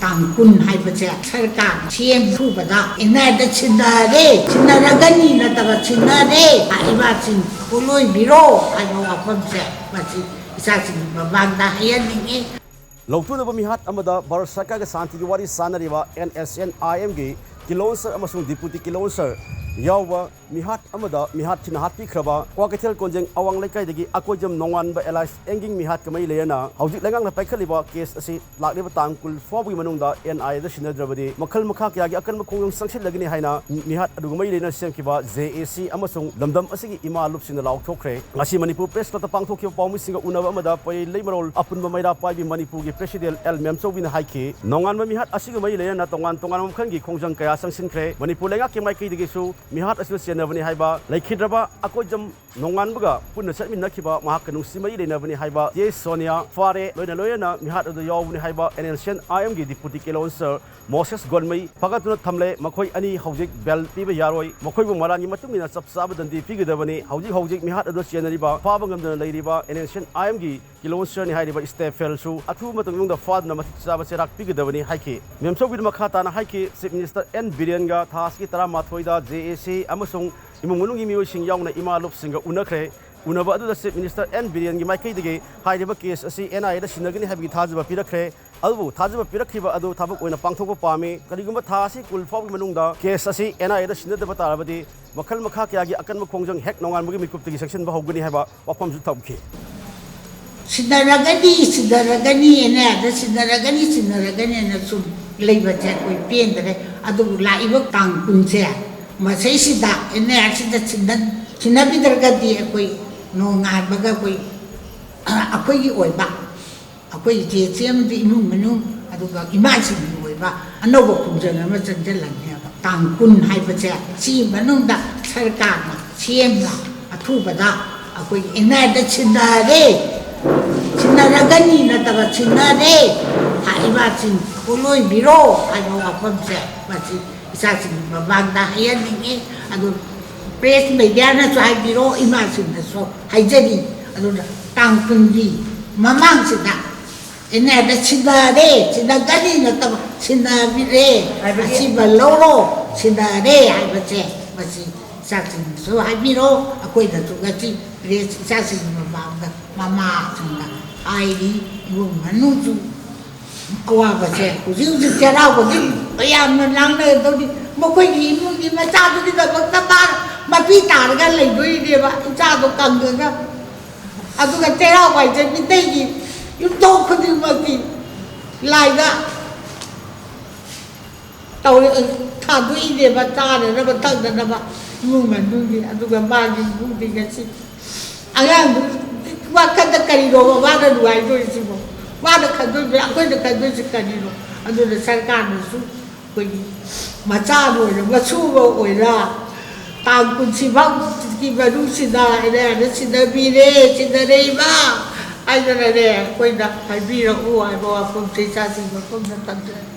tangkun hai baca sarkar siang tu pada ina da Shinnadrabadi nataba Shinnadrabadi ai basin kuloi biro ai bawa pamse basi isa sin babanda hayan ningi Lauthokhreba mihat amada Bharat Sarkar ga santi gi wari sanariba NSNIM gi kilonser amasung deputy kilonser yawa mihat amada mihat Chinnahatpi khraba Kwakeithel Kongjang awang laikai dagi akoijam Nonganba Elias enging mihat kamai leyana hauji lengang na paikhaliba case asi lakliba tangkul FHAOBAGI manungda NI da Shinnadrabadi makhal makha kya gi akanba khongjang changshinlagani haina mihat adugumai lena semkiba JAC amasung lamdam asigi ima lupsina LAOTHOKHRE ngasi Manipur press club pangthokhiba pawmisinga unaba amada pai leimarol apunba maira paibi Manipur gi president L Memsowina haiki Nonganba mihat asigi mai leyana tongan mkhangi khongjang kaya changshinkhre Manipur lenga ke mai kai digi su mihat asu senabani haiba laikhidraba akoijam Nonganbaga punna chatminakhiba mahak nungsi mai lenabani haiba ye Sonia Fare loina mihat adu yawbani haiba NSNIM gi deputy kilonser Moses Gonmai fagatuna thamle makhoi ani hojik bel piba yaroi makhoi bu marani matungina chapsaba dandi pigidabani hojik mihat adu senariba fabangamdana leiriba NSNIM gi kilonser ni haiba Stefel su athu matungda fadna matchaba serak pigidabani haiki memsowid makhata na haiki chief minister N Biranga thaski tara mathoida JAC amasung imungunungi miyoising yauna ima lupsinga unakhre unaba adu chief minister N Biranga maikai digi haiba case asi NI da Shinnadrabadi habi thajaba pirakre adubu thajaba pirakhiba adu thabak oina pangthokpa pami karigumba thasi kul FHAOBAGI manungda case asi NI da Shinnadrabadi tarabadi makhal makha kya gi akanba khongjang hek Nonganbagi mikuptagi section ba hogani haiba wafamju thabki Shinnadrabadi ene da Shinnadrabadi na sum leiba ja koi pendre adu laiba tangkun se masai sida ene asida Shinnadrabadi koi Nonganbaga koi akoi gi oiba akoi je chem di imung manu adu ga imasin gi oiba anoba khongjang ama chanjalan ne tangkun hai bacha si manungda sarkar ma siemla athu bada akoi ene da Shinnadrabadi nataba Shinnadrabadi ai basin kuloi biro ai bawa pamse basi isa sin babanda hayan ningi adu press media na so hai biro imasin na so hai jadi adu tangkungi mamang sida ene da Shinnadrabadi nataba Shinnadrabadi basi baloro Shinnadrabadi ai bache basi isa sin so hai biro akoi da tu gati press isa sin babanda mama sinda ai yung manuju awa bache kuzi jarau kuzi ayam nang na to di mokoi gi mu gi ma cha tu di da bakta bar ma pi tar ga lai doi de ba cha to kang ga adu ga jarau wai je mi te gi yum to khudi ma ki lai ga tau tha dui de ba cha de na ba tang da ba mu manu gi adu ga ba gi mu di ga si ayam wakanda kariro wada duai do sibo wada khadu akoi da khadu sikaniro adu da sarkar nu su koi macha bo ma chu bo oira tangkun sibang ki baru sida ida da sida bire sida reiba ai da ne koi da ai bira u ai bo apun tisa si bo kom da tan